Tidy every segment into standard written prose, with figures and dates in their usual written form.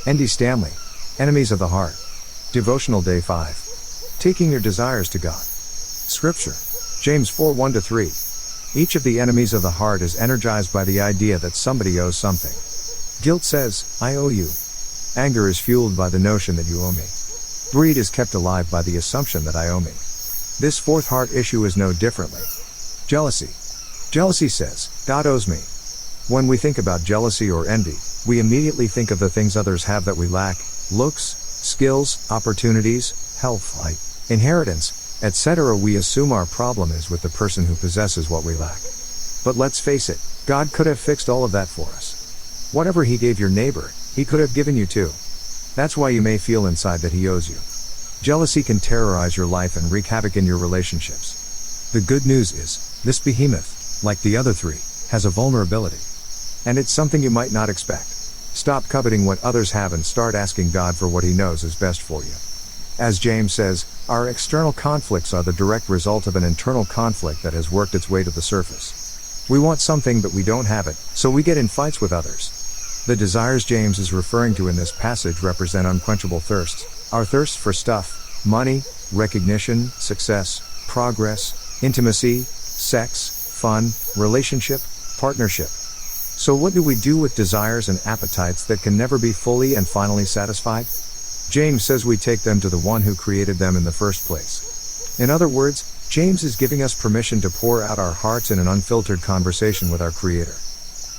Andy Stanley, Enemies of the Heart. Devotional Day 5. Taking your desires to God. Scripture. James 4:1-3. Each of the enemies of the heart is energized by the idea that somebody owes something. Guilt says, I owe you. Anger is fueled by the notion that you owe me. Greed is kept alive by the assumption that I owe me. This fourth heart issue is no differently. Jealousy. Jealousy says, God owes me. When we think about jealousy or envy, we immediately think of the things others have that we lack: looks, skills, opportunities, health, height, inheritance, etc. We assume our problem is with the person who possesses what we lack. But let's face it, God could have fixed all of that for us. Whatever He gave your neighbor, He could have given you too. That's why you may feel inside that He owes you. Jealousy can terrorize your life and wreak havoc in your relationships. The good news is, this behemoth, like the other three, has a vulnerability. And it's something you might not expect. Stop coveting what others have and start asking God for what He knows is best for you. As James says, our external conflicts are the direct result of an internal conflict that has worked its way to the surface. We want something but we don't have it, so we get in fights with others. The desires James is referring to in this passage represent unquenchable thirsts. Our thirst for stuff, money, recognition, success, progress, intimacy, sex, fun, relationship, partnership. So what do we do with desires and appetites that can never be fully and finally satisfied? James says we take them to the one who created them in the first place. In other words, James is giving us permission to pour out our hearts in an unfiltered conversation with our Creator.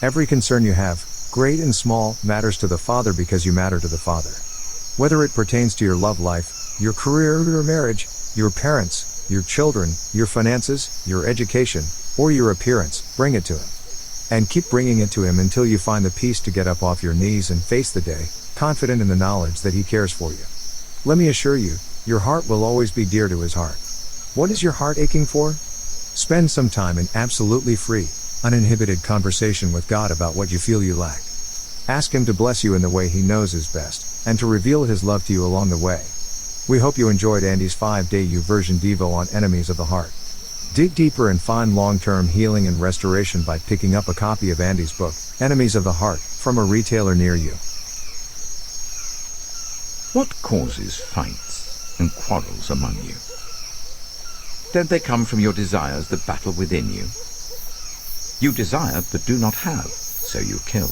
Every concern you have, great and small, matters to the Father because you matter to the Father. Whether it pertains to your love life, your career, your marriage, your parents, your children, your finances, your education, or your appearance, bring it to Him. And keep bringing it to Him until you find the peace to get up off your knees and face the day, confident in the knowledge that He cares for you. Let me assure you, your heart will always be dear to His heart. What is your heart aching for? Spend some time in absolutely free, uninhibited conversation with God about what you feel you lack. Ask Him to bless you in the way He knows is best, and to reveal His love to you along the way. We hope you enjoyed Andy's 5-day YouVersion Devo on Enemies of the Heart. Dig deeper and find long-term healing and restoration by picking up a copy of Andy's book, Enemies of the Heart, from a retailer near you. What causes fights and quarrels among you? Don't they come from your desires that battle within you? You desire but do not have, so you kill.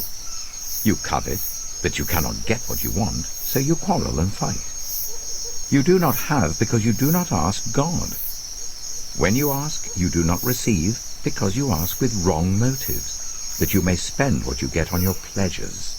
You covet, but you cannot get what you want, so you quarrel and fight. You do not have because you do not ask God. When you ask, you do not receive, because you ask with wrong motives, that you may spend what you get on your pleasures.